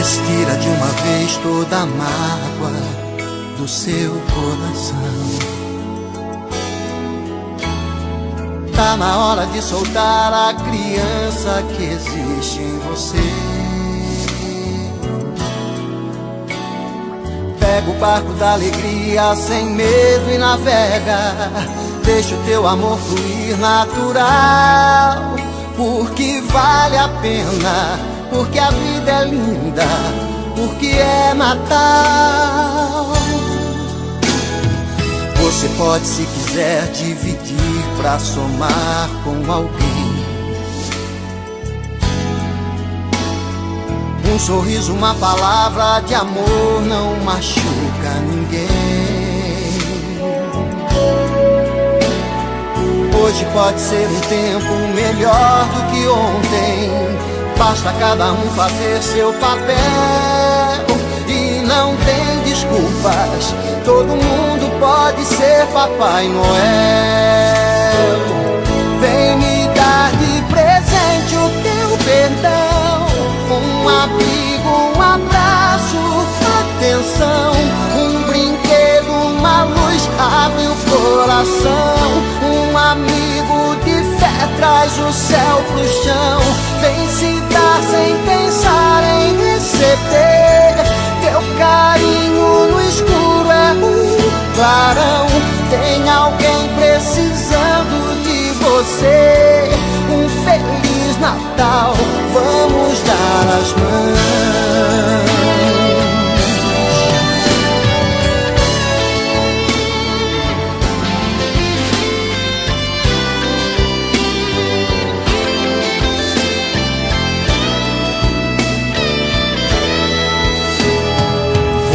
Respira de uma vez toda a mágoa do seu coração. Tá na hora de soltar a criança que existe em você. Pega o barco da alegria sem medo e navega. Deixa o teu amor fluir natural, porque vale a pena, porque a vida é linda, porque é Natal. Você pode, se quiser, dividir pra somar com alguém. Um sorriso, uma palavra de amor não machuca ninguém. Hoje pode ser um tempo melhor do que ontem. Basta cada um fazer seu papel e não tem desculpas. Todo mundo pode ser Papai Noel. Vem me dar de presente o teu perdão, um abrigo, um abraço, atenção, um brinquedo, uma luz, abre o coração. Um amigo de fé traz o céu pro chão. Vem se dar sem pensar em receber. Teu carinho no escuro é um clarão. Tem alguém precisando de você. Um Feliz Natal, vamos dar as mãos.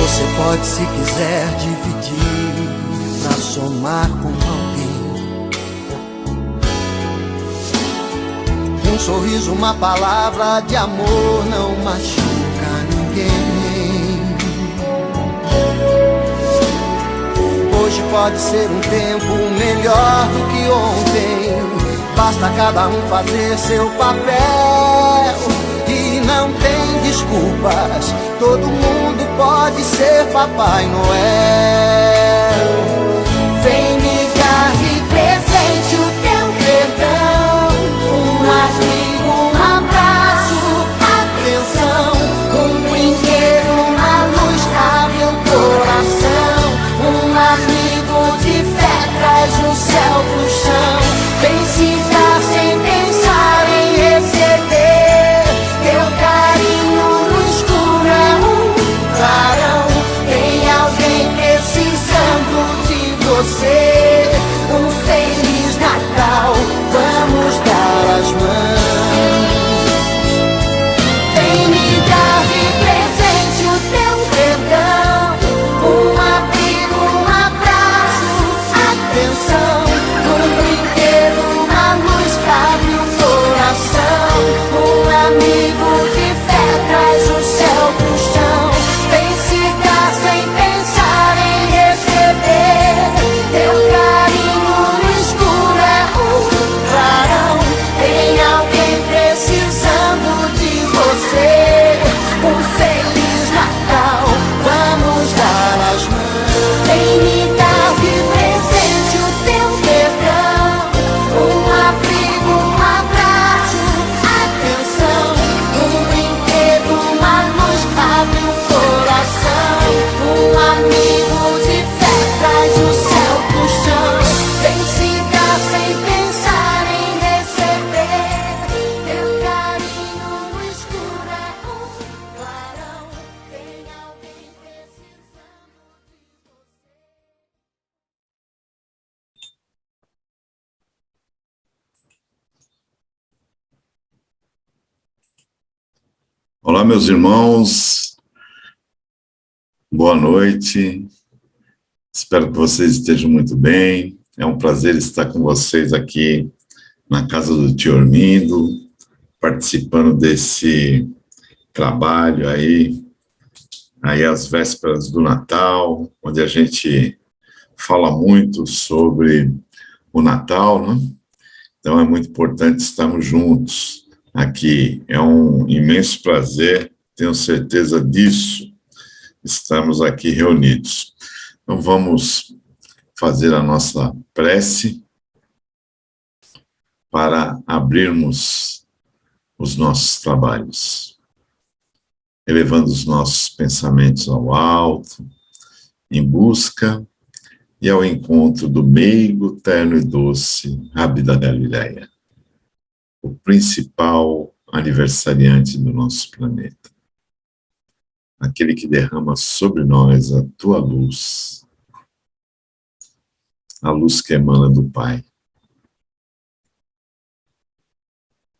Você pode, se quiser, dividir pra somar com alguém. Um sorriso, uma palavra de amor não machuca ninguém. Hoje pode ser um tempo melhor do que ontem. Basta cada um fazer seu papel e não tem desculpas. Todo mundo pode ser Papai Noel. Vem me dar de presente o teu perdão, um abrigo, um abraço, atenção, um brinquedo, uma luz, abre o coração. Um amigo de fé traz o céu pro chão. Vem se dar sem pensar em receber. Teu carinho no escuro é um clarão. Tem alguém precisando de você. Um Feliz Natal, vamos dar as mãos. Vem me dar de presente o teu perdão, um abrigo, um abraço, atenção, um brinquedo, uma luz, abre o coração. Um amigo de fé traz o céu pro chão. Vem se dar sem pensar em receber. Teu carinho no escuro é um clarão. Tem alguém precisando de você. Um Feliz Natal, vamos dar as mãos. Vem me dar de presente o teu perdão, um abrigo, um abraço, atenção, um brinquedo, uma luz, abre o coração. Um amigo de fé traz o céu pro chão. Vem se dar sem pensar em receber. Teu carinho no escuro é um clarão. Tem alguém precisando de você. Olá, meus irmãos, boa noite, espero que vocês estejam muito bem. É um prazer estar com vocês aqui na casa do tio Ormindo, participando desse trabalho aí às vésperas do Natal, onde a gente fala muito sobre o Natal, né? Então é muito importante estarmos juntos aqui. É um imenso prazer tenho certeza disso, estamos aqui reunidos. Então, vamos fazer a nossa prece para abrirmos os nossos trabalhos, elevando os nossos pensamentos ao alto, em busca e ao encontro do meigo, terno e doce Rabi da Galileia, o principal aniversariante do nosso planeta, aquele que derrama sobre nós a tua luz, a luz que emana do Pai.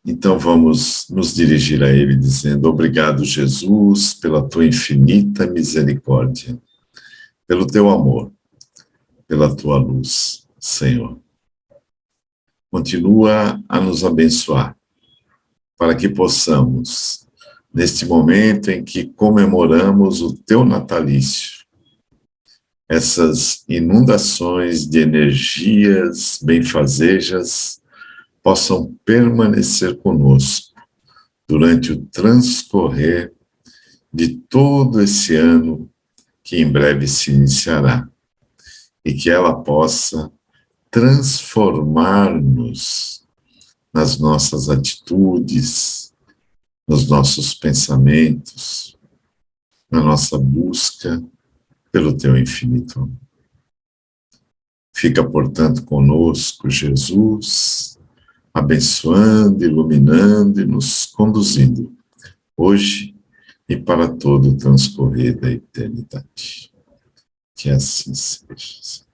Então vamos nos dirigir a Ele dizendo: obrigado, Jesus, pela tua infinita misericórdia, pelo teu amor, pela tua luz, Senhor. Continua a nos abençoar, para que possamos, neste momento em que comemoramos o teu natalício, essas inundações de energias benfazejas possam permanecer conosco durante o transcorrer de todo esse ano que em breve se iniciará, e que ela possa transformar-nos nas nossas atitudes, nos nossos pensamentos, na nossa busca pelo teu infinito amor. Fica, portanto, conosco, Jesus, abençoando, iluminando e nos conduzindo, hoje e para todo o transcorrer da eternidade. Que assim seja.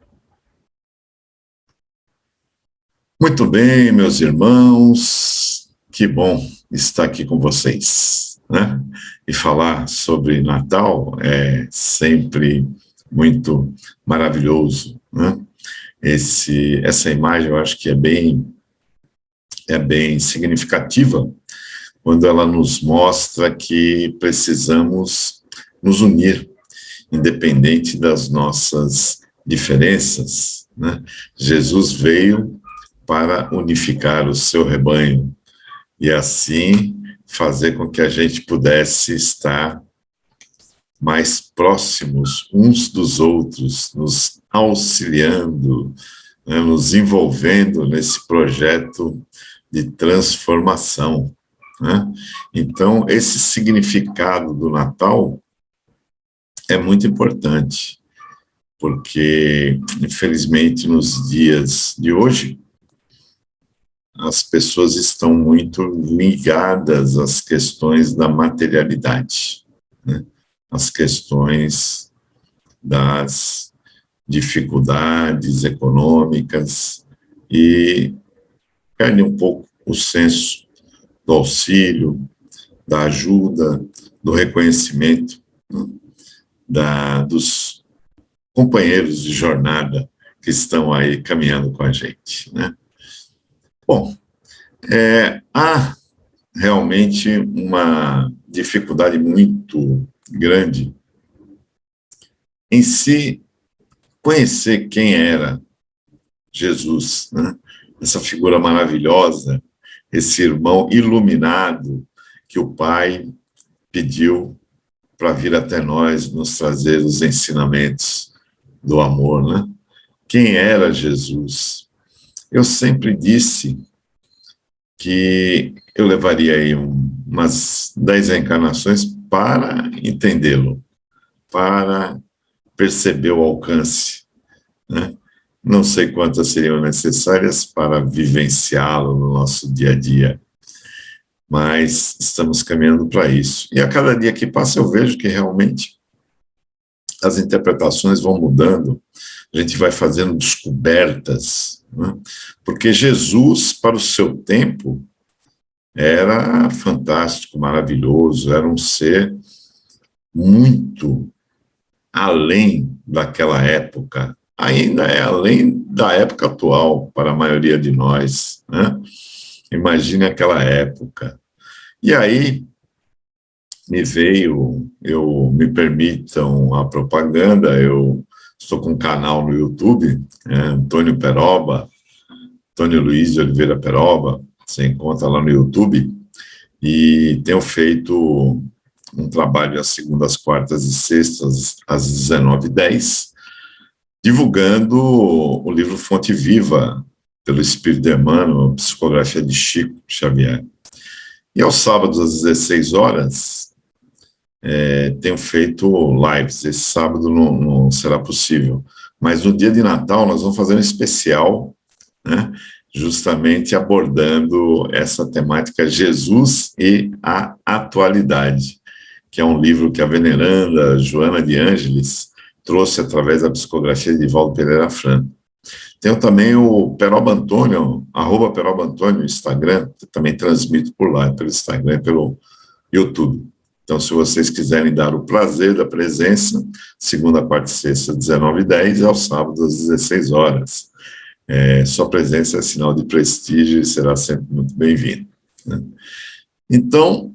Muito bem, meus irmãos, que bom estar aqui com vocês, né? E falar sobre Natal é sempre muito maravilhoso, né? Essa imagem eu acho que é bem significativa, quando ela nos mostra que precisamos nos unir, independente das nossas diferenças, né? Jesus veio para unificar o seu rebanho e assim fazer com que a gente pudesse estar mais próximos uns dos outros, nos auxiliando, né, nos envolvendo nesse projeto de transformação, né? Então, esse significado do Natal é muito importante, porque, infelizmente, nos dias de hoje, as pessoas estão muito ligadas às questões da materialidade, né? Às questões das dificuldades econômicas e perde um pouco o senso do auxílio, da ajuda, do reconhecimento, né, dos companheiros de jornada que estão aí caminhando com a gente, né? Bom, há realmente uma dificuldade muito grande em se conhecer quem era Jesus, né? Essa figura maravilhosa, esse irmão iluminado que o Pai pediu para vir até nós, nos trazer os ensinamentos do amor, né? Quem era Jesus? Eu sempre disse que eu levaria aí umas 10 encarnações para entendê-lo, para perceber o alcance, né? Não sei quantas seriam necessárias para vivenciá-lo no nosso dia a dia, mas estamos caminhando para isso. E a cada dia que passa eu vejo que realmente as interpretações vão mudando, a gente vai fazendo descobertas, né? Porque Jesus, para o seu tempo, era fantástico, maravilhoso, era um ser muito além daquela época, ainda é além da época atual para a maioria de nós, né? Imagine aquela época. E aí me permitam a propaganda, eu estou com um canal no YouTube, Antônio Peroba, Antônio Luiz de Oliveira Peroba, você encontra lá no YouTube, e tenho feito um trabalho às segundas, quartas e sextas, às 19h10, divulgando o livro Fonte Viva, pelo Espírito Emmanuel, Psicografia de Chico Xavier. E aos sábados, às 16 horas, tenho feito lives. Esse sábado não será possível. Mas no dia de Natal, nós vamos fazer um especial, né, justamente abordando essa temática Jesus e a Atualidade, que é um livro que a veneranda Joana de Ângeles trouxe através da psicografia de Valdo Pereira Franco. Tenho também o Peroba Antônio, @Peroba Antônio, no Instagram, que também transmito por lá, pelo Instagram e pelo YouTube. Então, se vocês quiserem dar o prazer da presença, segunda, quarta e sexta, 19h10, e aos sábados, às 16 horas. Sua presença é sinal de prestígio e será sempre muito bem-vindo, né? Então,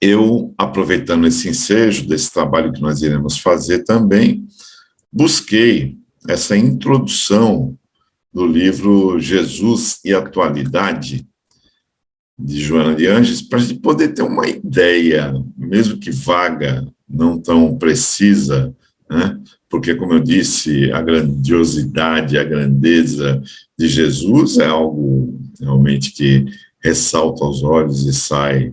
eu, aproveitando esse ensejo desse trabalho que nós iremos fazer também, busquei essa introdução do livro Jesus e Atualidade, de Joana de Ângeles, para a gente poder ter uma ideia, mesmo que vaga, não tão precisa, né? Porque, como eu disse, a grandiosidade, a grandeza de Jesus é algo realmente que ressalta aos olhos e sai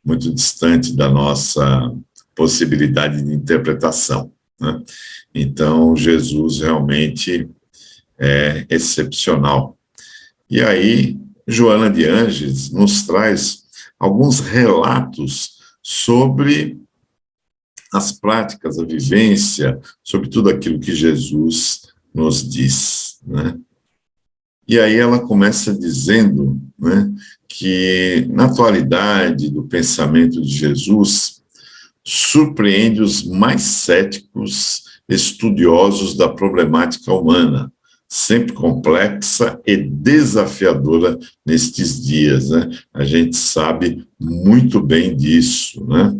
muito distante da nossa possibilidade de interpretação, né? Então, Jesus realmente é excepcional. E aí, Joana de Ângeles nos traz alguns relatos sobre as práticas, a vivência, sobre tudo aquilo que Jesus nos diz, né? E aí ela começa dizendo, né, que na atualidade do pensamento de Jesus surpreende os mais céticos estudiosos da problemática humana, sempre complexa e desafiadora nestes dias, né? A gente sabe muito bem disso, né?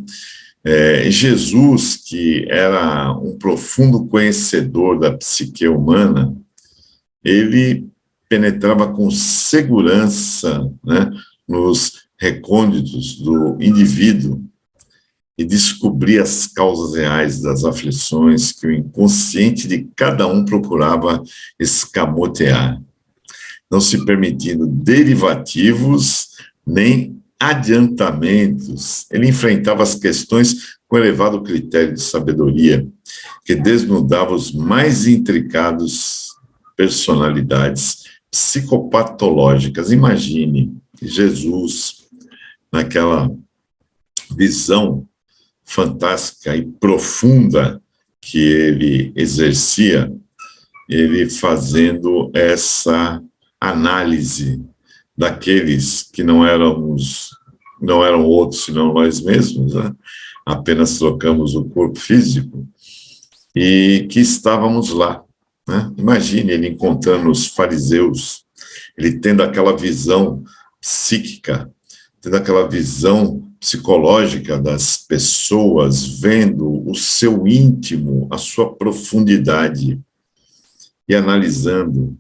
Jesus, que era um profundo conhecedor da psique humana, ele penetrava com segurança, né, nos recônditos do indivíduo e descobria as causas reais das aflições que o inconsciente de cada um procurava escamotear, não se permitindo derivativos nem adiantamentos. Ele enfrentava as questões com elevado critério de sabedoria, que desnudava os mais intricados personalidades psicopatológicas. Imagine Jesus, naquela visão fantástica e profunda que ele exercia, ele fazendo essa análise daqueles que não eram outros senão nós mesmos, né? Apenas trocamos o corpo físico, e que estávamos lá, né? Imagine ele encontrando os fariseus, ele tendo aquela visão psíquica, tendo aquela visão psicológica das pessoas, vendo o seu íntimo, a sua profundidade, e analisando,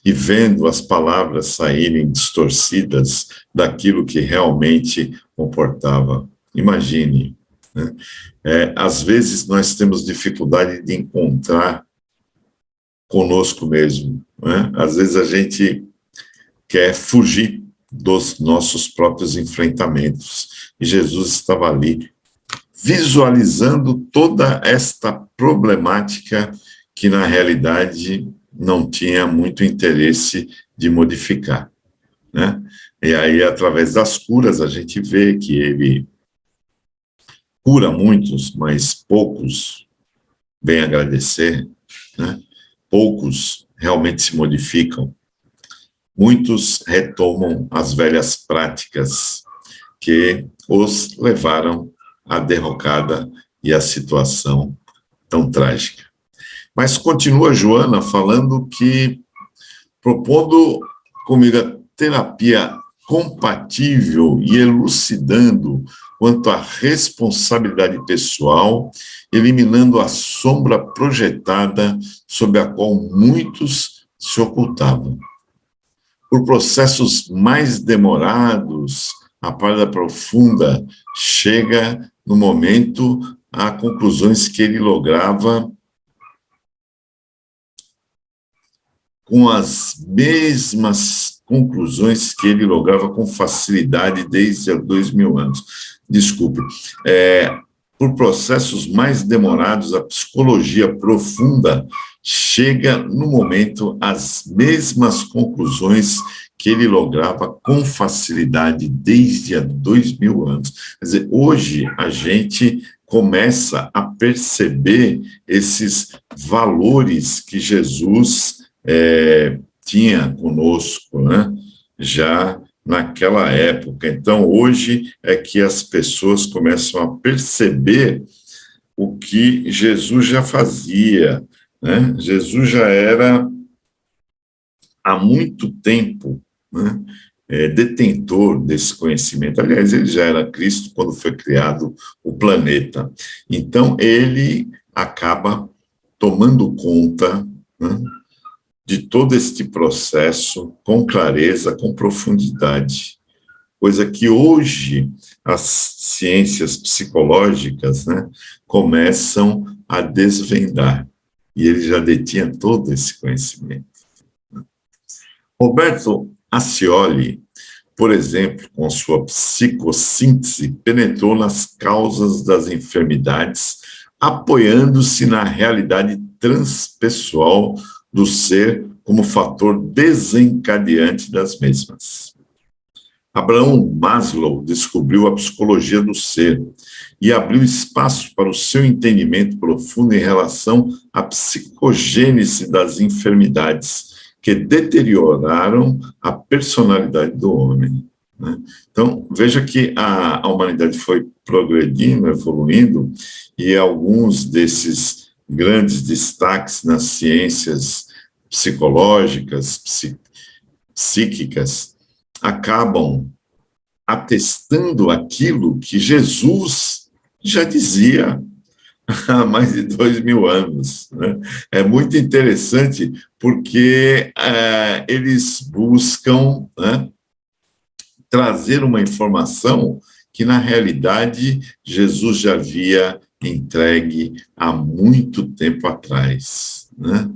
e vendo as palavras saírem distorcidas daquilo que realmente comportava. Imagine, né? Às vezes nós temos dificuldade de encontrar conosco mesmo, né? Às vezes a gente quer fugir dos nossos próprios enfrentamentos, e Jesus estava ali, visualizando toda esta problemática que, na realidade, não tinha muito interesse de modificar, né? E aí, através das curas, a gente vê que ele cura muitos, mas poucos vêm agradecer, né? Poucos realmente se modificam. Muitos retomam as velhas práticas que os levaram à derrocada e à situação tão trágica. Mas continua Joana falando que, propondo comigo a terapia compatível e elucidando quanto à responsabilidade pessoal, eliminando a sombra projetada sob a qual muitos se ocultavam. Por processos mais demorados, a parada profunda chega no momento, a conclusões que ele lograva com as mesmas conclusões que ele lograva com facilidade desde há 2000 anos. Desculpe. Por processos mais demorados, a psicologia profunda chega, no momento, às mesmas conclusões que ele lograva com facilidade desde há 2000 anos. Quer dizer, hoje a gente começa a perceber esses valores que Jesus tinha conosco, né? Já naquela época. Então, hoje é que as pessoas começam a perceber o que Jesus já fazia, né? Jesus já era, há muito tempo, né, detentor desse conhecimento. Aliás, ele já era Cristo quando foi criado o planeta. Então, ele acaba tomando conta, né, de todo este processo com clareza, com profundidade, coisa que hoje as ciências psicológicas, né, começam a desvendar, e ele já detinha todo esse conhecimento. Roberto Accioli, por exemplo, com sua psicossíntese, penetrou nas causas das enfermidades, apoiando-se na realidade transpessoal do ser como fator desencadeante das mesmas. Abraham Maslow descobriu a psicologia do ser e abriu espaço para o seu entendimento profundo em relação à psicogênese das enfermidades que deterioraram a personalidade do homem, né? Então, veja que a humanidade foi progredindo, evoluindo, e alguns desses grandes destaques nas ciências psicológicas, psíquicas, acabam atestando aquilo que Jesus já dizia há mais de 2000 anos, né? É muito interessante porque eles buscam, né, trazer uma informação que, na realidade, Jesus já havia entregue há muito tempo atrás, né?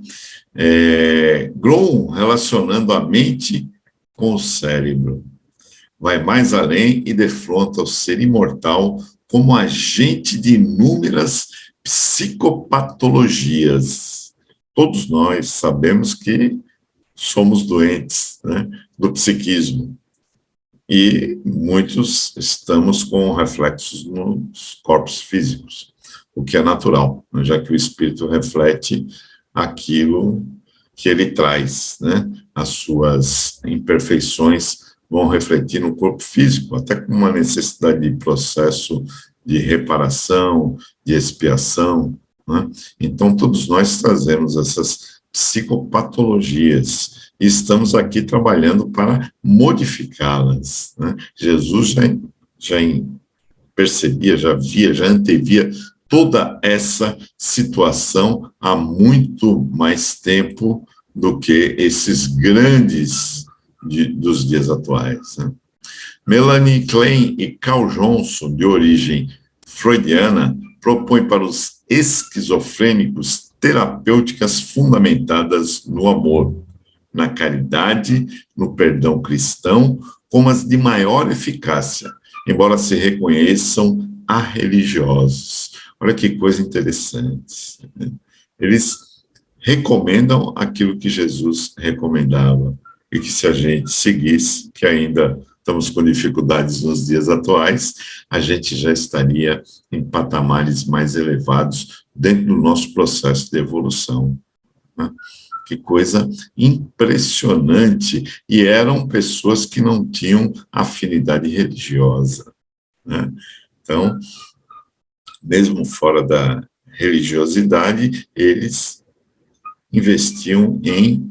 Grom, relacionando a mente com o cérebro, vai mais além e defronta o ser imortal como agente de inúmeras psicopatologias. Todos nós sabemos que somos doentes, né, do psiquismo, e muitos estamos com reflexos nos corpos físicos, o que é natural, né, já que o espírito reflete aquilo que ele traz, né? As suas imperfeições vão refletir no corpo físico, até com uma necessidade de processo de reparação, de expiação, né? Então, todos nós trazemos essas psicopatologias e estamos aqui trabalhando para modificá-las, né? Jesus já percebia, já via, já antevia toda essa situação há muito mais tempo do que esses grandes dos dias atuais, né? Melanie Klein e Carl Johnson, de origem freudiana, propõem para os esquizofrênicos terapêuticas fundamentadas no amor, na caridade, no perdão cristão, como as de maior eficácia, embora se reconheçam arreligiosos. Olha que coisa interessante, né? Eles recomendam aquilo que Jesus recomendava, e que se a gente seguisse, que ainda estamos com dificuldades nos dias atuais, a gente já estaria em patamares mais elevados dentro do nosso processo de evolução, né? Que coisa impressionante, e eram pessoas que não tinham afinidade religiosa, né? Então, mesmo fora da religiosidade, eles investiam em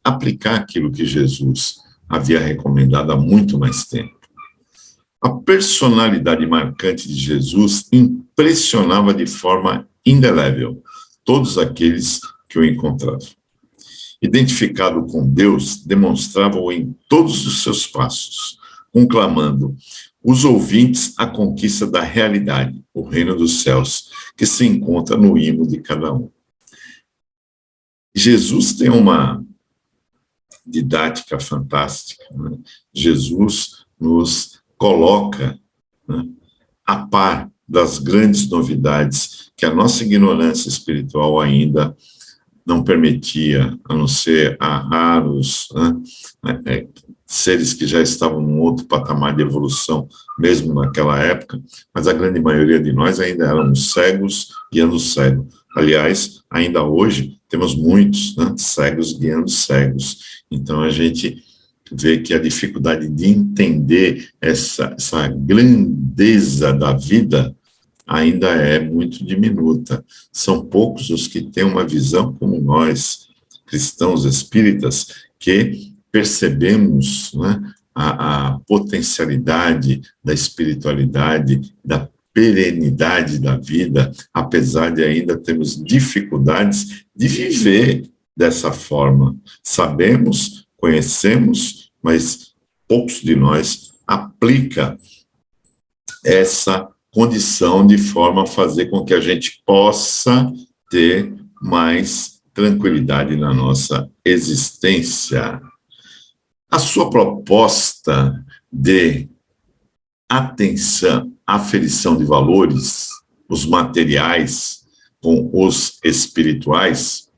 aplicar aquilo que Jesus havia recomendado há muito mais tempo. A personalidade marcante de Jesus impressionava de forma indelével todos aqueles que o encontravam. Identificado com Deus, demonstrava-o em todos os seus passos, conclamando: os ouvintes à conquista da realidade, o reino dos céus, que se encontra no imo de cada um. Jesus tem uma didática fantástica, né? Jesus nos coloca, né, a par das grandes novidades que a nossa ignorância espiritual ainda não permitia, a não ser a raros, né, seres que já estavam num outro patamar de evolução, mesmo naquela época, mas a grande maioria de nós ainda éramos cegos guiando cego. Aliás, ainda hoje, temos muitos, né, cegos guiando cegos. Então, a gente vê que a dificuldade de entender essa grandeza da vida ainda é muito diminuta. São poucos os que têm uma visão como nós, cristãos espíritas, que percebemos, né, a potencialidade da espiritualidade, da perenidade da vida, apesar de ainda termos dificuldades de viver dessa forma. Sabemos, conhecemos, mas poucos de nós aplicam essa condição de forma a fazer com que a gente possa ter mais tranquilidade na nossa existência. A sua proposta de atenção, aferição de valores, os materiais com os espirituais,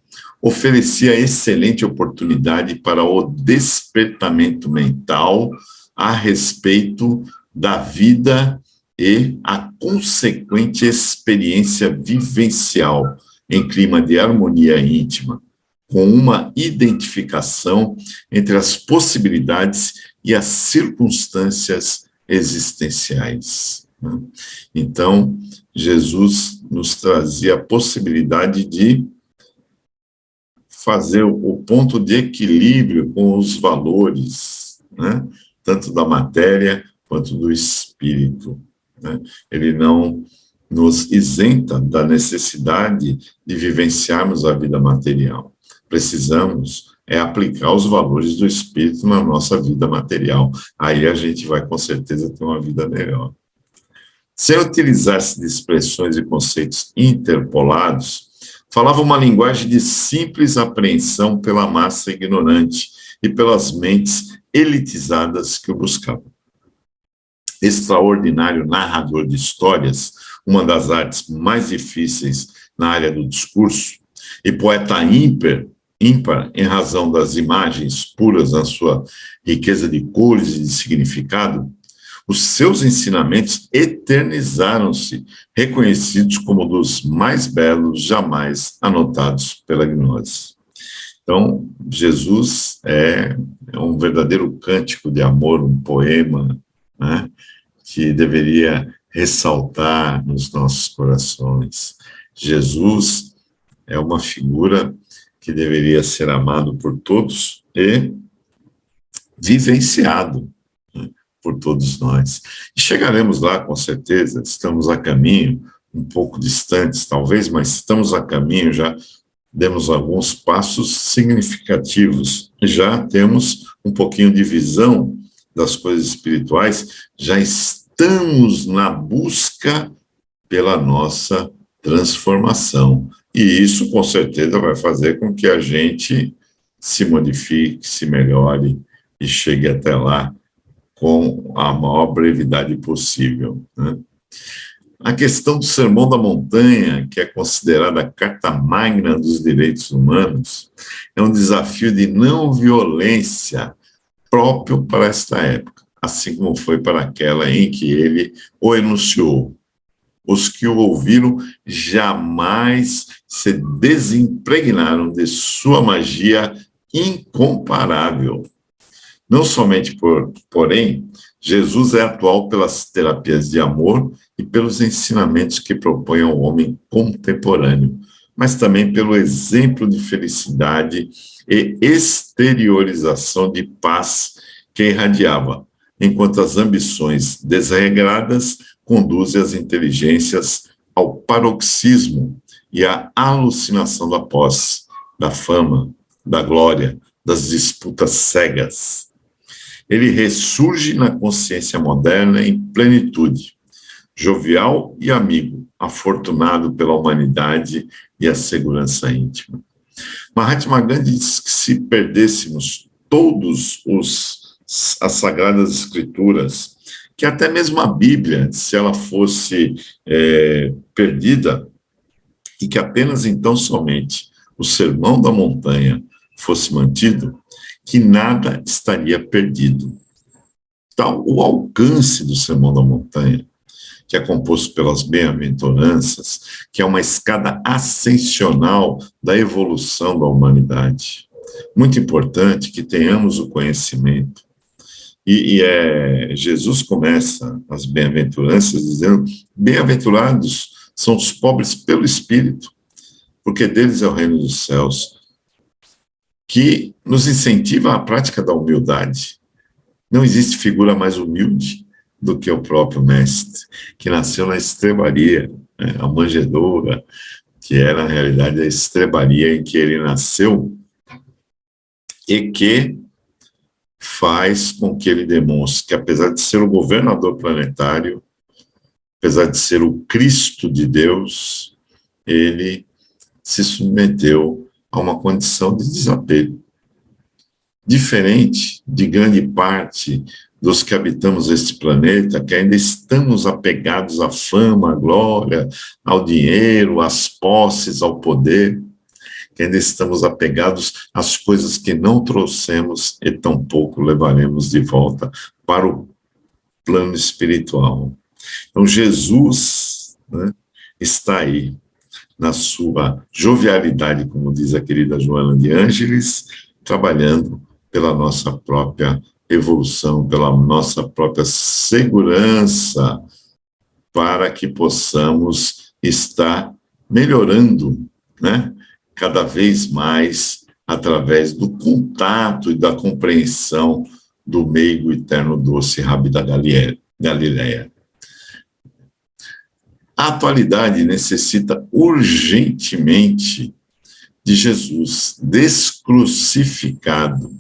oferecia excelente oportunidade para o despertamento mental a respeito da vida e a consequente experiência vivencial em clima de harmonia íntima, com uma identificação entre as possibilidades e as circunstâncias existenciais. Então, Jesus nos trazia a possibilidade de fazer o ponto de equilíbrio com os valores, né, tanto da matéria quanto do espírito. Né? Ele não nos isenta da necessidade de vivenciarmos a vida material. Precisamos aplicar os valores do espírito na nossa vida material. Aí a gente vai, com certeza, ter uma vida melhor. Sem utilizar-se de expressões e conceitos interpolados, falava uma linguagem de simples apreensão pela massa ignorante e pelas mentes elitizadas que o buscavam. Extraordinário narrador de histórias, uma das artes mais difíceis na área do discurso, e poeta ímpar em razão das imagens puras na sua riqueza de cores e de significado, os seus ensinamentos eternizaram-se, reconhecidos como dos mais belos jamais anotados pela gnose. Então, Jesus é um verdadeiro cântico de amor, um poema, né, que deveria ressaltar nos nossos corações. Jesus é uma figura que deveria ser amado por todos e vivenciado, né, por todos nós. E chegaremos lá, com certeza, estamos a caminho, um pouco distantes talvez, mas estamos a caminho, já demos alguns passos significativos, já temos um pouquinho de visão das coisas espirituais, já estamos na busca pela nossa transformação. E isso, com certeza, vai fazer com que a gente se modifique, se melhore e chegue até lá com a maior brevidade possível, né? A questão do Sermão da Montanha, que é considerada a carta magna dos direitos humanos, é um desafio de não violência próprio para esta época, assim como foi para aquela em que ele o enunciou. Os que o ouviram jamais se desimpregnaram de sua magia incomparável. Não somente porém, Jesus é atual pelas terapias de amor e pelos ensinamentos que propõe ao homem contemporâneo, mas também pelo exemplo de felicidade e exteriorização de paz que irradiava, enquanto as ambições desregradas conduzem as inteligências ao paroxismo e à alucinação da posse, da fama, da glória, das disputas cegas. ele ressurge na consciência moderna em plenitude, jovial e amigo, afortunado pela humanidade e a segurança íntima. Mahatma Gandhi diz que se perdêssemos todos as Sagradas Escrituras, que até mesmo a Bíblia, se ela fosse perdida, e que apenas então somente o Sermão da Montanha fosse mantido, que nada estaria perdido. Então, o alcance do Sermão da Montanha, que é composto pelas bem-aventuranças, que é uma escada ascensional da evolução da humanidade. Muito importante que tenhamos o conhecimento. Jesus começa as bem-aventuranças dizendo: bem-aventurados são os pobres pelo Espírito, porque deles é o reino dos céus, que nos incentiva à prática da humildade. Não existe figura mais humilde do que o próprio Mestre, que nasceu na estrebaria, né, a manjedoura, que era, na realidade, a estrebaria em que ele nasceu, e que faz com que ele demonstre que, apesar de ser o governador planetário, apesar de ser o Cristo de Deus, ele se submeteu a uma condição de desapego. Diferente de grande parte dos que habitamos este planeta, que ainda estamos apegados à fama, à glória, ao dinheiro, às posses, ao poder, que ainda estamos apegados às coisas que não trouxemos e tampouco levaremos de volta para o plano espiritual. Então, Jesus, né, está aí, na sua jovialidade, como diz a querida Joana de Ângeles, trabalhando pela nossa própria evolução, pela nossa própria segurança, para que possamos estar melhorando, né, cada vez mais através do contato e da compreensão do meigo eterno doce Rabi da Galileia. A atualidade necessita urgentemente de Jesus descrucificado,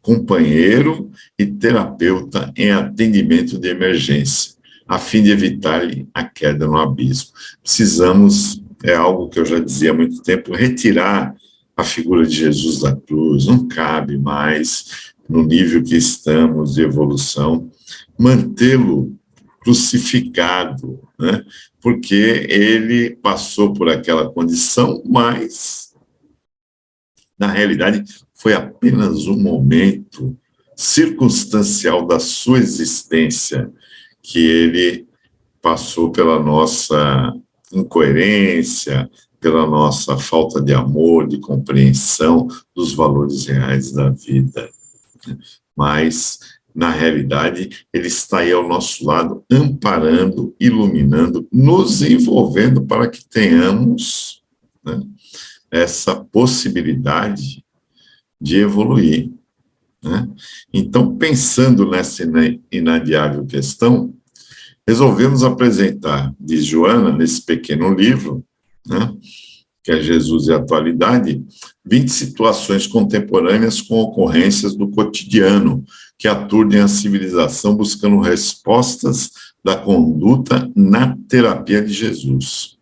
companheiro e terapeuta em atendimento de emergência, a fim de evitar a queda no abismo. Precisamos, é algo que eu já dizia há muito tempo, retirar a figura de Jesus da cruz, não cabe mais no nível que estamos de evolução, mantê-lo crucificado, né? Porque ele passou por aquela condição, mas, na realidade, foi apenas um momento circunstancial da sua existência que ele passou pela nossa incoerência, pela nossa falta de amor, de compreensão dos valores reais da vida. Mas, na realidade, ele está aí ao nosso lado, amparando, iluminando, nos envolvendo para que tenhamos, né, essa possibilidade de evoluir, né? Então, pensando nessa inadiável questão, resolvemos apresentar, diz Joana, nesse pequeno livro, né, que é Jesus e a Atualidade, 20 situações contemporâneas com ocorrências do cotidiano que aturdem a civilização buscando respostas da conduta na terapia de Jesus,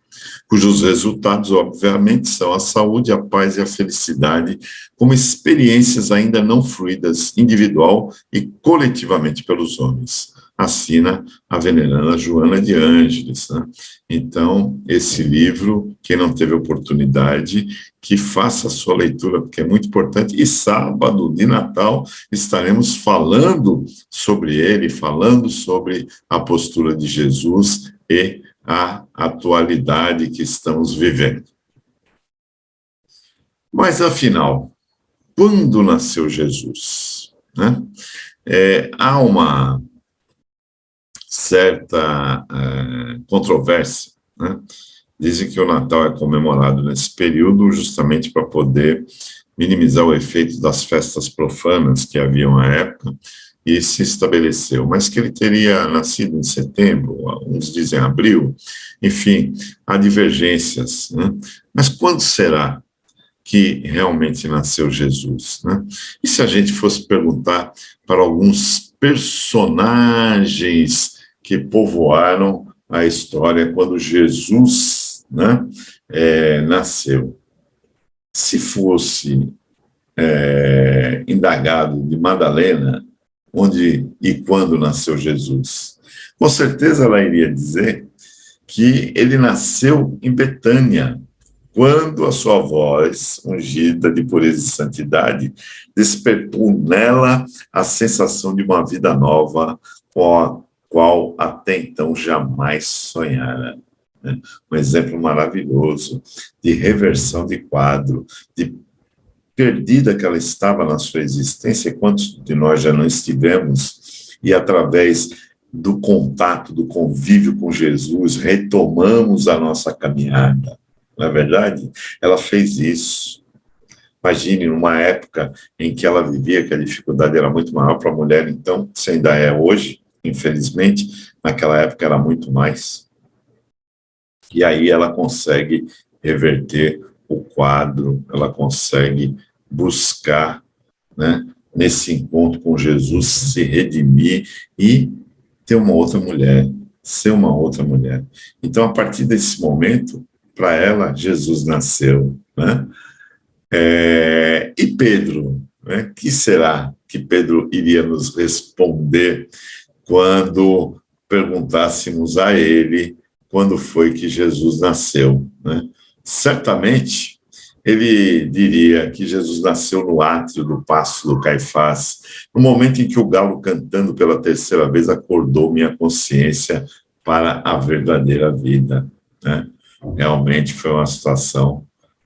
cujos resultados, obviamente, são a saúde, a paz e a felicidade, como experiências ainda não fruídas individual e coletivamente pelos homens. Assina a veneranda Joana de Ângeles, né? Então, esse livro, quem não teve oportunidade, que faça a sua leitura, porque é muito importante, e sábado de Natal estaremos falando sobre ele, falando sobre a postura de Jesus e a atualidade que estamos vivendo. Mas, afinal, quando nasceu Jesus, né? Há uma certa controvérsia, né? Dizem que o Natal é comemorado nesse período justamente para poder minimizar o efeito das festas profanas que haviam à época, e se estabeleceu, mas que ele teria nascido em setembro, uns dizem abril, enfim, há divergências, né? Mas quando será que realmente nasceu Jesus, né? E se a gente fosse perguntar para alguns personagens que povoaram a história quando Jesus, né, nasceu? Se fosse indagado de Madalena, onde e quando nasceu Jesus, com certeza ela iria dizer que ele nasceu em Betânia, quando a sua voz, ungida de pureza e santidade, despertou nela a sensação de uma vida nova, com a qual até então jamais sonhara. Um exemplo maravilhoso de reversão de quadro, de perdida que ela estava na sua existência, quantos de nós já não estivemos, e através do contato, do convívio com Jesus, retomamos a nossa caminhada. Na verdade, ela fez isso. Imagine, numa época em que ela vivia, que a dificuldade era muito maior para a mulher, então, se ainda é hoje, infelizmente, naquela época era muito mais. E aí ela consegue reverter o quadro, ela consegue buscar, né, nesse encontro com Jesus, se redimir e ter uma outra mulher, ser uma outra mulher. Então, a partir desse momento, para ela, Jesus nasceu, né? E Pedro, né? Que será que Pedro iria nos responder quando perguntássemos a ele quando foi que Jesus nasceu, né? Certamente, ele diria que Jesus nasceu no átrio do Paço do Caifás, no momento em que o galo, cantando pela terceira vez, acordou minha consciência para a verdadeira vida, né? Realmente foi uma situação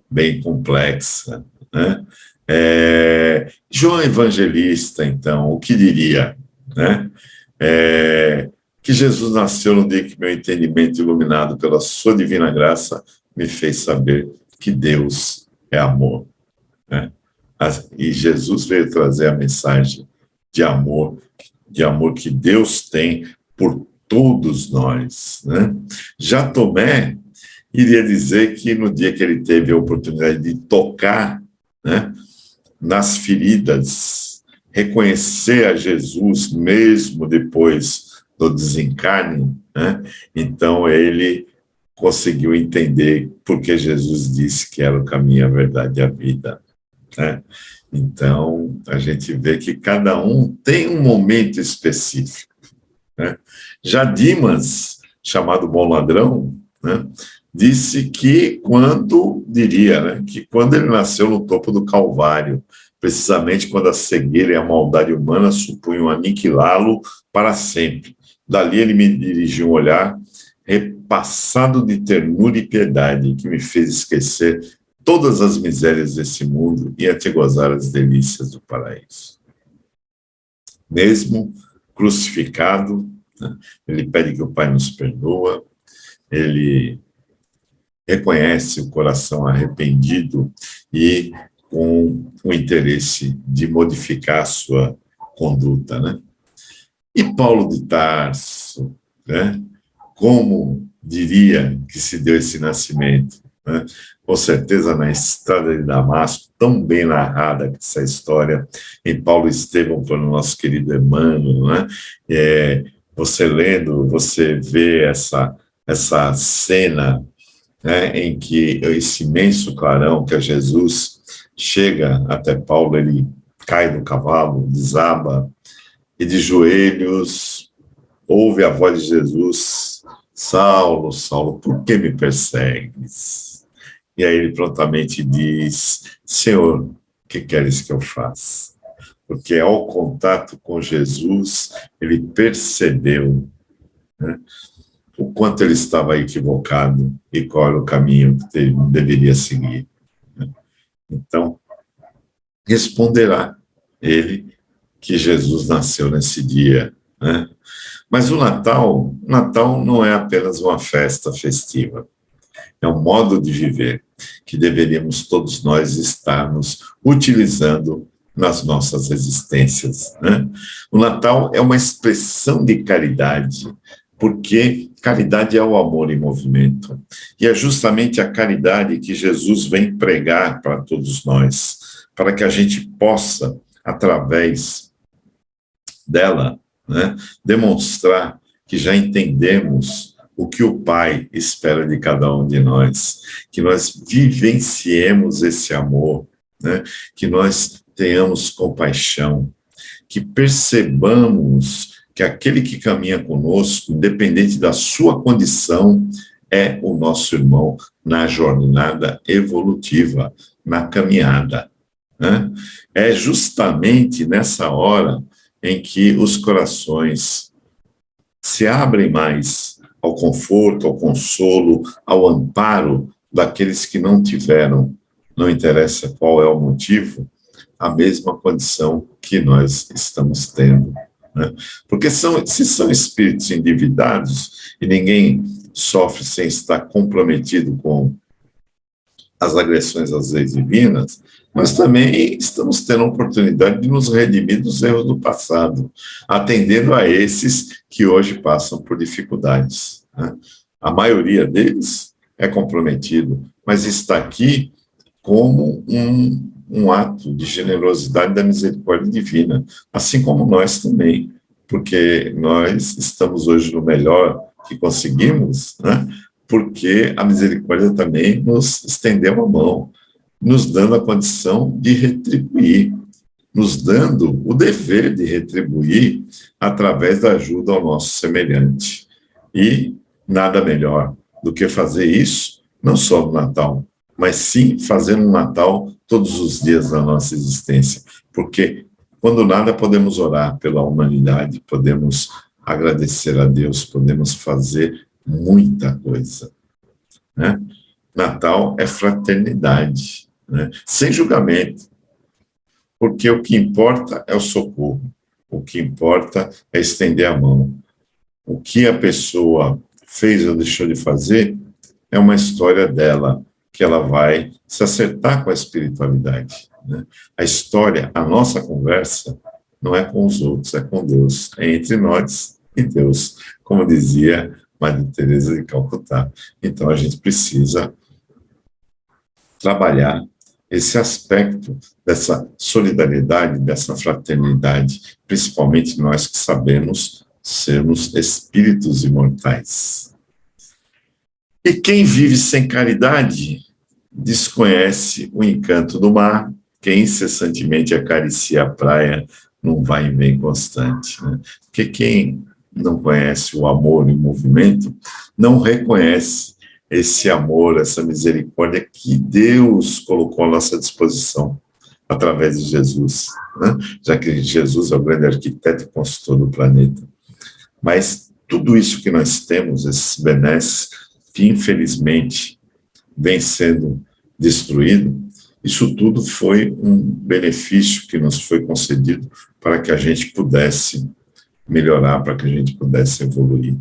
bem complexa, né? João Evangelista, então, o que diria, né? Que Jesus nasceu no dia que meu entendimento, iluminado pela sua divina graça, me fez saber que Deus é amor, né? E Jesus veio trazer a mensagem de amor que Deus tem por todos nós, né? Já Tomé iria dizer que no dia que ele teve a oportunidade de tocar, né, nas feridas, reconhecer a Jesus mesmo depois do desencarne, né, então ele conseguiu entender porque Jesus disse que era o caminho, a verdade e a vida, né? Então, a gente vê que cada um tem um momento específico, né? Já Dimas, chamado Bom Ladrão, né, disse que que quando ele nasceu no topo do Calvário, precisamente quando a cegueira e a maldade humana supunham aniquilá-lo para sempre. Dali ele me dirigiu um olhar repassado de ternura e piedade, que me fez esquecer todas as misérias desse mundo e até gozar as delícias do paraíso. Mesmo crucificado, né, ele pede que o Pai nos perdoa, ele reconhece o coração arrependido e com o interesse de modificar a sua conduta, né? E Paulo de Tarso, né? Como diria que se deu esse nascimento, né? Com certeza na estrada de Damasco, tão bem narrada essa história em Paulo Estevão pelo nosso querido Emmanuel, né? Você lendo, você vê essa cena, né, em que esse imenso clarão que é Jesus chega até Paulo, ele cai do cavalo, desaba, e de joelhos ouve a voz de Jesus: Saulo, Saulo, por que me persegues? E aí ele prontamente diz: Senhor, o que queres que eu faça? Porque ao contato com Jesus, ele percebeu, né, o quanto ele estava equivocado e qual era o caminho que ele deveria seguir, né? Então, responderá ele que Jesus nasceu nesse dia, né? Mas o Natal não é apenas uma festa festiva, é um modo de viver que deveríamos todos nós estarmos utilizando nas nossas existências, né? O Natal é uma expressão de caridade porque caridade é o amor em movimento. E é justamente a caridade que Jesus vem pregar para todos nós, para que a gente possa, através dela, né, demonstrar que já entendemos o que o Pai espera de cada um de nós, que nós vivenciemos esse amor, né, que nós tenhamos compaixão, que percebamos que aquele que caminha conosco, independente da sua condição, é o nosso irmão na jornada evolutiva, na caminhada, né? É justamente nessa hora em que os corações se abrem mais ao conforto, ao consolo, ao amparo daqueles que não tiveram, não interessa qual é o motivo, a mesma condição que nós estamos tendo, né? Porque se são espíritos endividados e ninguém sofre sem estar comprometido com as agressões às leis divinas, nós também estamos tendo a oportunidade de nos redimir dos erros do passado, atendendo a esses que hoje passam por dificuldades, né? A maioria deles é comprometido, mas está aqui como um ato de generosidade da misericórdia divina, assim como nós também, porque nós estamos hoje no melhor que conseguimos, né? Porque a misericórdia também nos estendeu a mão, nos dando a condição de retribuir, nos dando o dever de retribuir através da ajuda ao nosso semelhante. E nada melhor do que fazer isso, não só no Natal, mas sim fazer um Natal todos os dias da nossa existência. Porque, quando nada, podemos orar pela humanidade, podemos agradecer a Deus, podemos fazer muita coisa, né? Natal é fraternidade, né? Sem julgamento, porque o que importa é o socorro, o que importa é estender a mão. O que a pessoa fez ou deixou de fazer é uma história dela, que ela vai se acertar com a espiritualidade, né? A história, a nossa conversa, não é com os outros, é com Deus, é entre nós e Deus, como dizia Madre Teresa de Calcutá. Então, a gente precisa trabalhar esse aspecto dessa solidariedade, dessa fraternidade, principalmente nós que sabemos sermos espíritos imortais. E quem vive sem caridade desconhece o encanto do mar, quem incessantemente acaricia a praia num vai e vem constante, né? Porque quem não conhece o amor em movimento não reconhece esse amor, essa misericórdia que Deus colocou à nossa disposição através de Jesus, né? Já que Jesus é o grande arquiteto e consultor do planeta. Mas tudo isso que nós temos, esses benesses, que infelizmente vem sendo destruído, isso tudo foi um benefício que nos foi concedido para que a gente pudesse melhorar, para que a gente pudesse evoluir,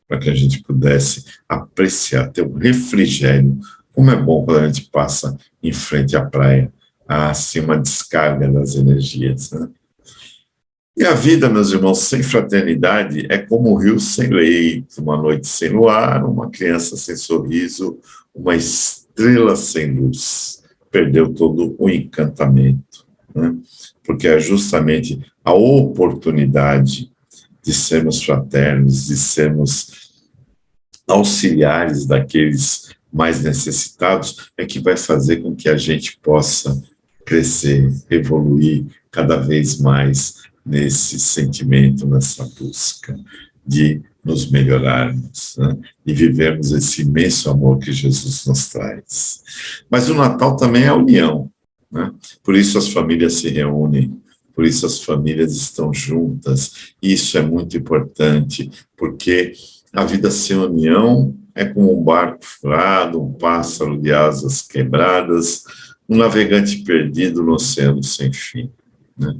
para que a gente pudesse apreciar, ter um refrigério. Como é bom quando a gente passa em frente à praia, assim, uma descarga das energias, né? E a vida, meus irmãos, sem fraternidade é como um rio sem leito, uma noite sem luar, uma criança sem sorriso, uma estrela sem luz. Perdeu todo o encantamento, né? Porque é justamente a oportunidade de sermos fraternos, de sermos auxiliares daqueles mais necessitados, é que vai fazer com que a gente possa crescer, evoluir cada vez mais nesse sentimento, nessa busca de nos melhorarmos, né? E vivermos esse imenso amor que Jesus nos traz. Mas o Natal também é a união, né? Por isso as famílias se reúnem, por isso as famílias estão juntas. Isso é muito importante, porque a vida sem união é como um barco furado, um pássaro de asas quebradas, um navegante perdido no oceano sem fim, né?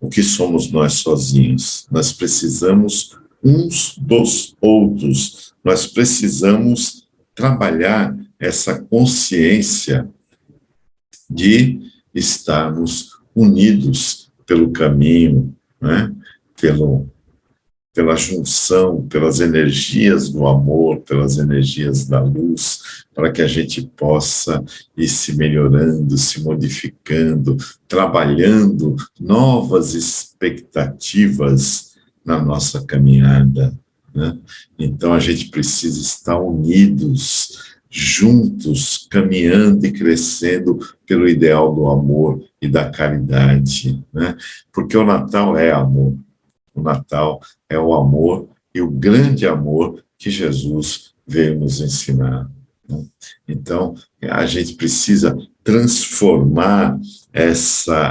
O que somos nós sozinhos? Nós precisamos uns dos outros, nós precisamos trabalhar essa consciência de estarmos unidos pelo caminho, né? pela junção, pelas energias do amor, pelas energias da luz, para que a gente possa ir se melhorando, se modificando, trabalhando novas expectativas na nossa caminhada, né? Então, a gente precisa estar unidos, juntos, caminhando e crescendo pelo ideal do amor e da caridade, né? Porque o Natal é amor. O Natal é o amor e o grande amor que Jesus veio nos ensinar, né? Então, a gente precisa transformar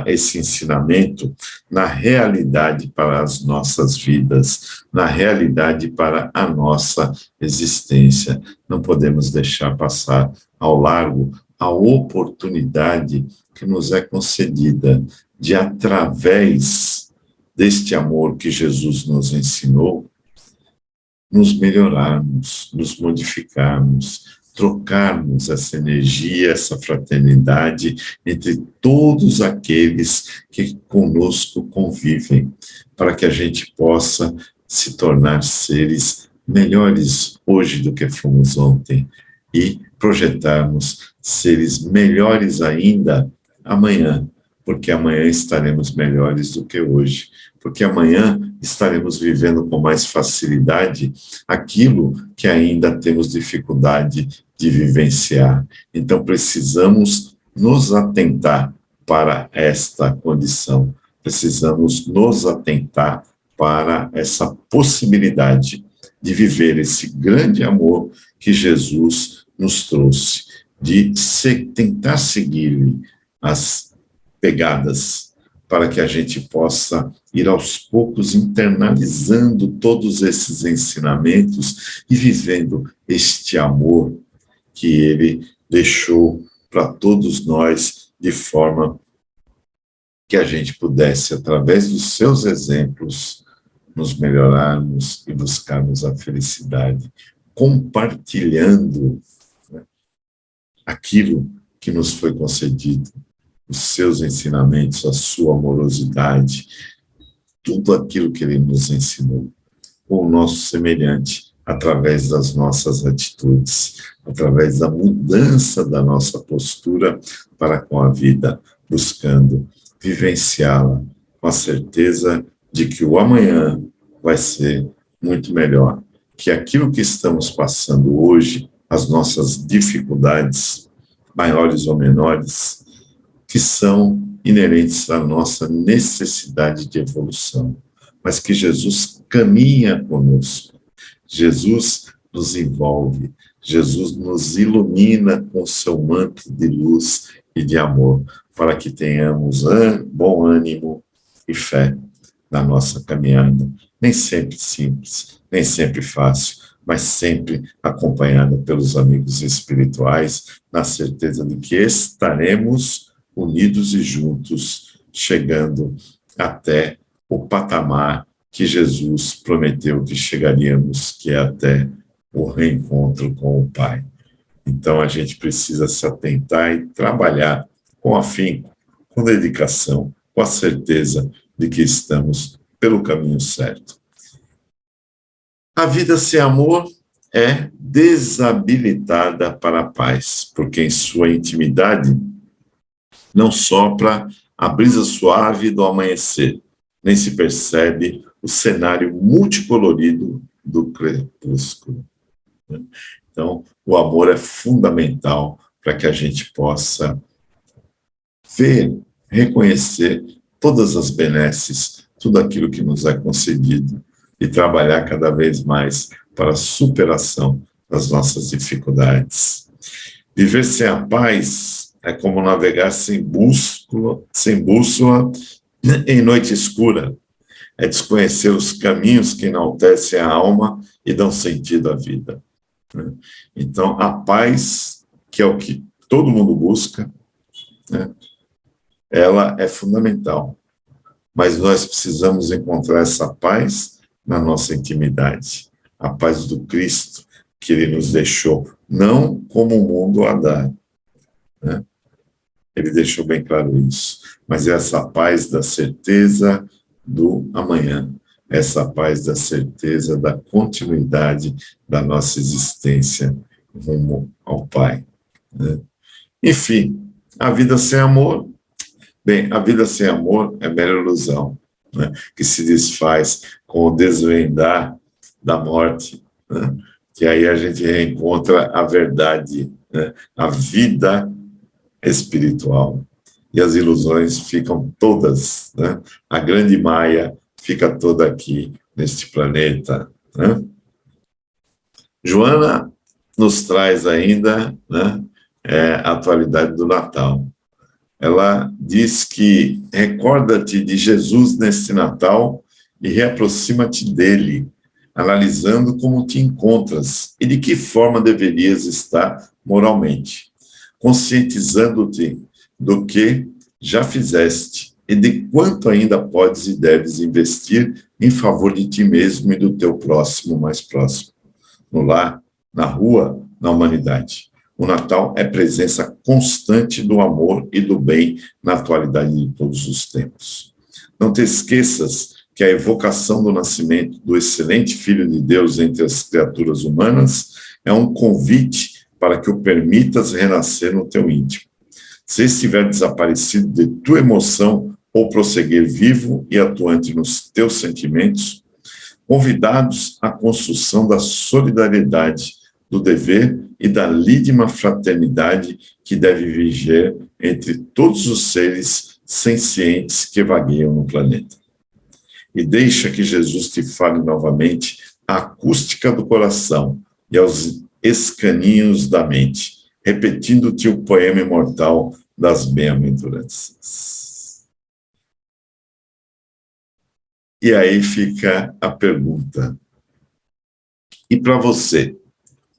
esse ensinamento na realidade para as nossas vidas, na realidade para a nossa existência. Não podemos deixar passar ao largo a oportunidade que nos é concedida de, através deste amor que Jesus nos ensinou, nos melhorarmos, nos modificarmos, trocarmos essa energia, essa fraternidade entre todos aqueles que conosco convivem, para que a gente possa se tornar seres melhores hoje do que fomos ontem e projetarmos seres melhores ainda amanhã, porque amanhã estaremos melhores do que hoje, porque amanhã estaremos vivendo com mais facilidade aquilo que ainda temos dificuldade de vivenciar. Então, precisamos nos atentar para esta condição, precisamos nos atentar para essa possibilidade de viver esse grande amor que Jesus nos trouxe, de tentar seguir as pegadas, para que a gente possa ir aos poucos internalizando todos esses ensinamentos e vivendo este amor que ele deixou para todos nós, de forma que a gente pudesse, através dos seus exemplos, nos melhorarmos e buscarmos a felicidade, compartilhando, né, aquilo que nos foi concedido, os seus ensinamentos, a sua amorosidade, tudo aquilo que ele nos ensinou, com o nosso semelhante, através das nossas atitudes, através da mudança da nossa postura para com a vida, buscando vivenciá-la com a certeza de que o amanhã vai ser muito melhor, que aquilo que estamos passando hoje, as nossas dificuldades, maiores ou menores, que são inerentes à nossa necessidade de evolução, mas que Jesus caminha conosco, Jesus nos envolve, Jesus nos ilumina com seu manto de luz e de amor, para que tenhamos bom ânimo e fé na nossa caminhada, nem sempre simples, nem sempre fácil, mas sempre acompanhada pelos amigos espirituais, na certeza de que estaremos unidos e juntos, chegando até o patamar que Jesus prometeu que chegaríamos, que é até o reencontro com o Pai. Então, a gente precisa se atentar e trabalhar com afinco, com dedicação, com a certeza de que estamos pelo caminho certo. A vida sem amor é desabilitada para a paz, porque em sua intimidade não sopra a brisa suave do amanhecer, nem se percebe o cenário multicolorido do crepúsculo. Então, o amor é fundamental para que a gente possa ver, reconhecer todas as benesses, tudo aquilo que nos é concedido e trabalhar cada vez mais para a superação das nossas dificuldades. Viver sem a paz é como navegar sem bússola em noite escura. É desconhecer os caminhos que enaltecem a alma e dão sentido à vida. Então, a paz, que é o que todo mundo busca, né, ela é fundamental. Mas nós precisamos encontrar essa paz na nossa intimidade. A paz do Cristo, que ele nos deixou, não como o mundo a dar, né? Ele deixou bem claro isso. Mas é essa paz da certeza do amanhã, essa paz da certeza da continuidade da nossa existência rumo ao Pai, né? Enfim, a vida sem amor, bem, a vida sem amor é mera ilusão, né, que se desfaz com o desvendar da morte, né, que aí a gente reencontra a verdade, né, a vida espiritual. E as ilusões ficam todas, né, a grande maia fica toda aqui neste planeta, né. Joana nos traz ainda, né, a atualidade do Natal. Ela diz que recorda-te de Jesus neste Natal e reaproxima-te dele, analisando como te encontras e de que forma deverias estar moralmente, conscientizando-te do que já fizeste e de quanto ainda podes e deves investir em favor de ti mesmo e do teu próximo mais próximo, no lar, na rua, na humanidade. O Natal é presença constante do amor e do bem na atualidade de todos os tempos. Não te esqueças que a evocação do nascimento do excelente Filho de Deus entre as criaturas humanas é um convite para que o permitas renascer no teu íntimo. Se estiver desaparecido de tua emoção ou prosseguir vivo e atuante nos teus sentimentos, convidados à construção da solidariedade, do dever e da lídima fraternidade que deve viger entre todos os seres sencientes que vagueiam no planeta. E deixa que Jesus te fale novamente a acústica do coração e aos escaninhos da mente, repetindo-te o poema imortal das bem-aventuranças. E aí fica a pergunta: e para você?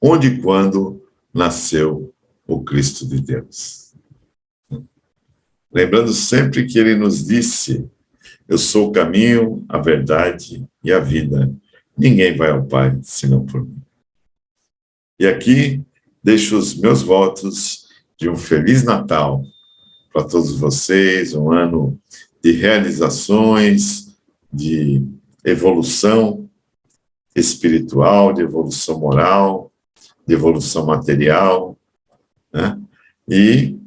Onde e quando nasceu o Cristo de Deus? Lembrando sempre que ele nos disse: eu sou o caminho, a verdade e a vida. Ninguém vai ao Pai senão por mim. E aqui deixo os meus votos de um Feliz Natal para todos vocês, um ano de realizações, de evolução espiritual, de evolução moral, de evolução material, né? E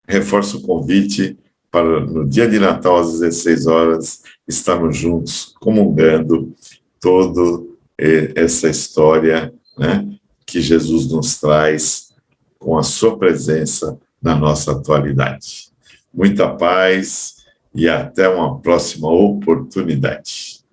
reforço o convite para, no dia de Natal, às 16 horas, estarmos juntos, comungando toda essa história, né, que Jesus nos traz com a sua presença na nossa atualidade. Muita paz e até uma próxima oportunidade.